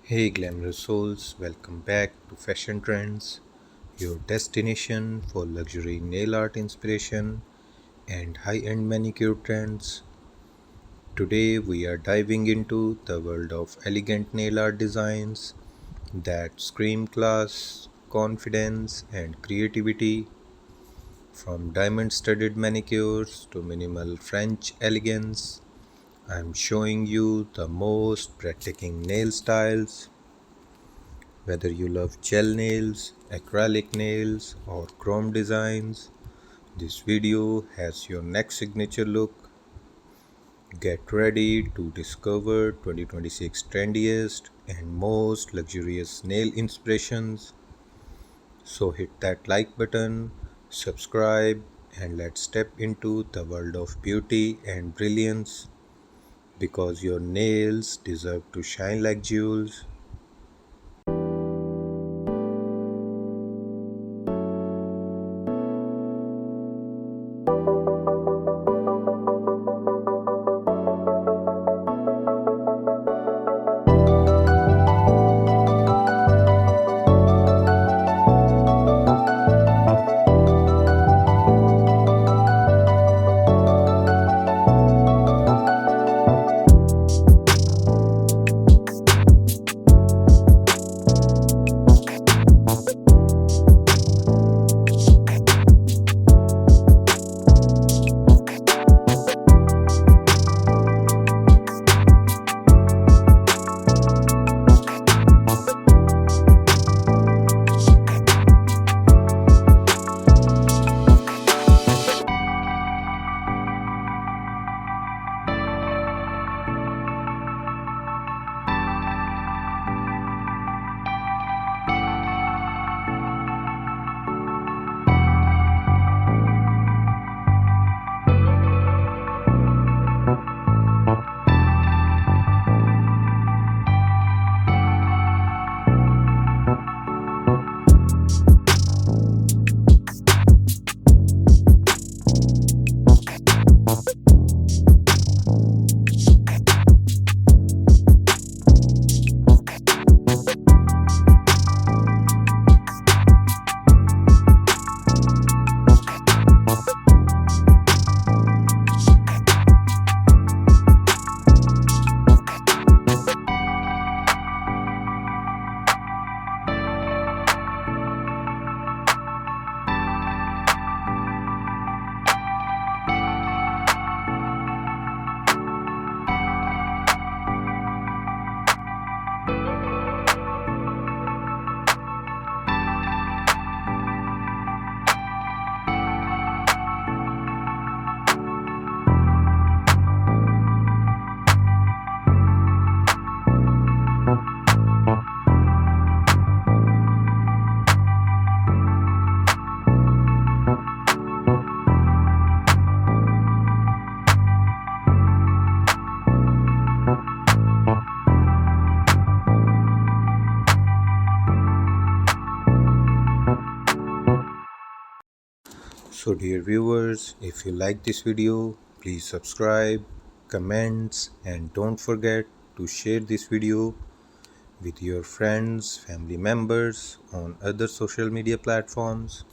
Hey glamorous souls, welcome back to Fashion Trends, your destination for luxury nail art inspiration and high-end manicure trends. Today we are diving into the world of elegant nail art designs that scream class, confidence and creativity, from diamond-studded manicures to minimal French elegance. I'm showing you the most breathtaking nail styles. Whether you love gel nails, acrylic nails, or chrome designs, this video has your next signature look. Get ready to discover 2026 trendiest and most luxurious nail inspirations. So hit that like button, subscribe, and let's step into the world of beauty and brilliance because your nails deserve to shine like jewels. So dear viewers, if you like this video, please subscribe, comments and don't forget to share this video with your friends, family members on other social media platforms.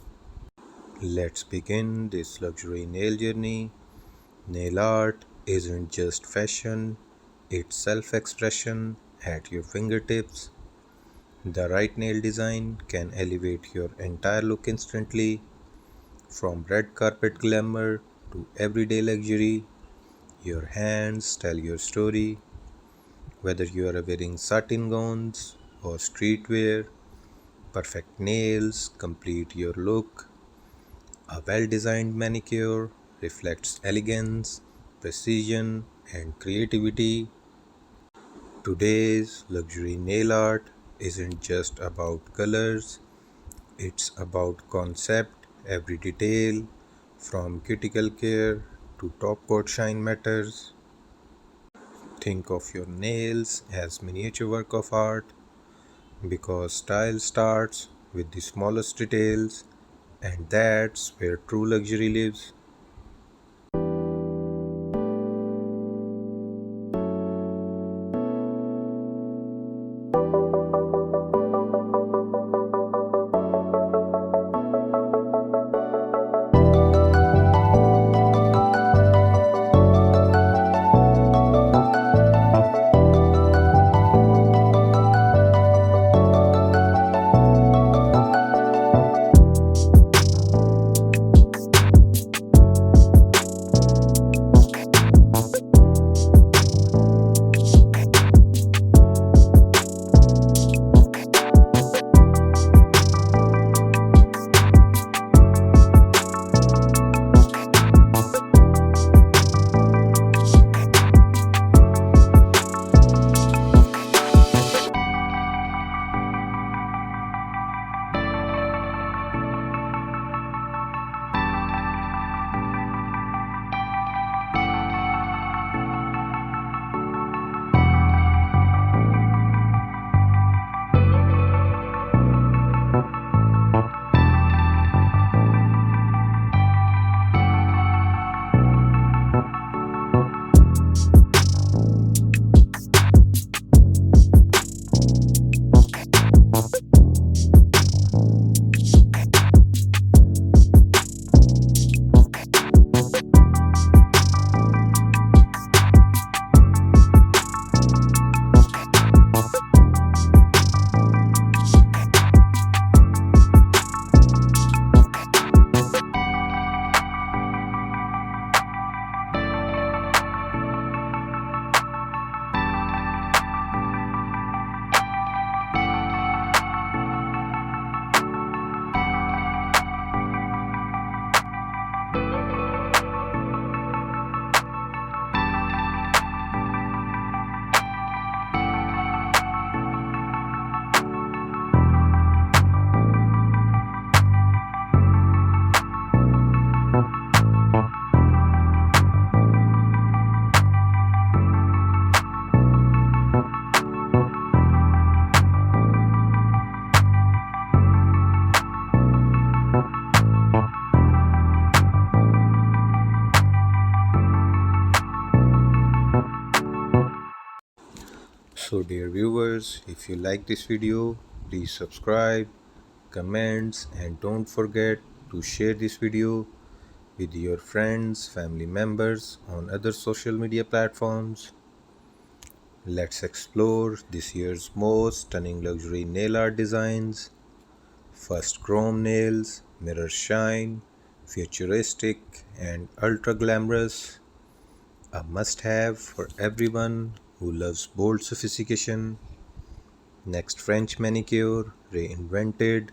Let's begin this luxury nail journey. Nail art isn't just fashion, it's self-expression at your fingertips. The right nail design can elevate your entire look instantly. From red carpet glamour to everyday luxury, your hands tell your story. Whether you are wearing satin gowns or streetwear, perfect nails complete your look. A well designed manicure reflects elegance, precision, and creativity. Today's luxury nail art isn't just about colors, it's about concept. Every detail, from cuticle care to top coat shine, matters. Think of your nails as miniature work of art because style starts with the smallest details, and that's where true luxury lives. dear viewers, if you like this video, please subscribe, comments, and don't forget to share this video with your friends, family members on other social media platforms. Let's explore this year's most stunning luxury nail art designs. First, chrome nails, mirror shine, futuristic and ultra glamorous. A must have for everyone who loves bold sophistication. Next, French manicure, reinvented,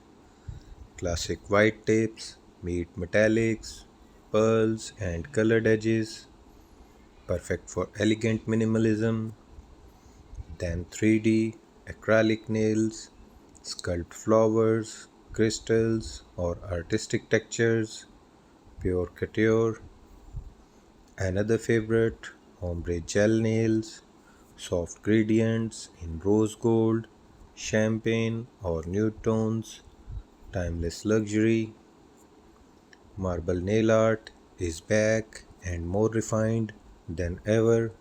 classic white tips, meet metallics, pearls, and colored edges, perfect for elegant minimalism. Then 3D, acrylic nails, sculpt flowers, crystals, or artistic textures, pure couture. Another favorite, ombre gel nails, soft gradients in rose gold, champagne, or nude tones, timeless luxury. Marble nail art is back and more refined than ever.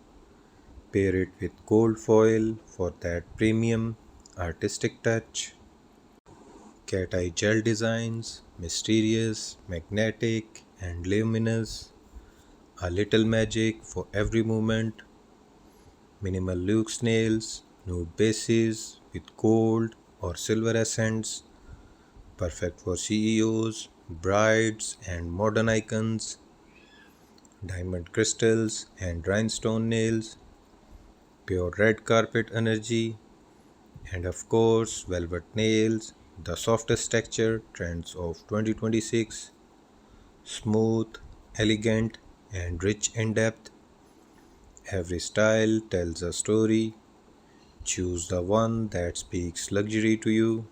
Pair it with gold foil for that premium artistic touch. Cat eye gel designs, mysterious, magnetic, and luminous. A little magic for every moment. Minimal luxe nails, nude bases with gold or silver accents, perfect for CEOs, brides, and modern icons. Diamond crystals and rhinestone nails, pure red carpet energy, and of course, velvet nails, the softest texture trends of 2026, smooth, elegant, and rich in depth. Every style tells a story. Choose the one that speaks luxury to you.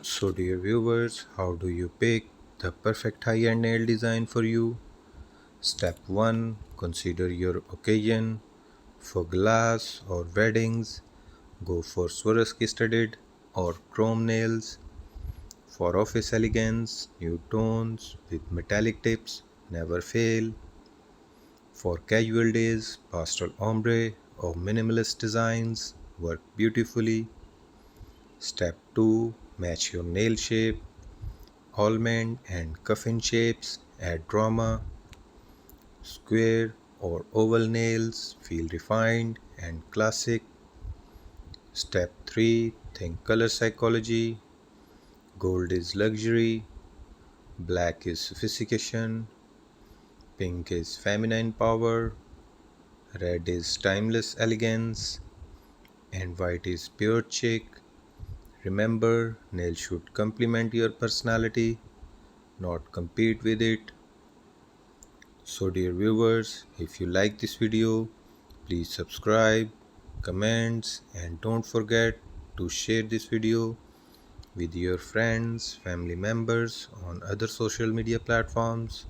So, dear viewers, how do you pick the perfect high end nail design for you? Step 1, consider your occasion. For glass or weddings, go for Swarovski studded or chrome nails. For office elegance, nude tones with metallic tips never fail. For casual days, pastel ombre or minimalist designs work beautifully. Step 2. Match your nail shape. Almond and coffin shapes add drama. Square or oval nails feel refined and classic. Step 3. Think color psychology. Gold is luxury. Black is sophistication. Pink is feminine power. Red is timeless elegance. And white is pure chic. Remember, nails should complement your personality, not compete with it. So, dear viewers, if you like this video, please subscribe, comments, and don't forget to share this video with your friends, family members on other social media platforms.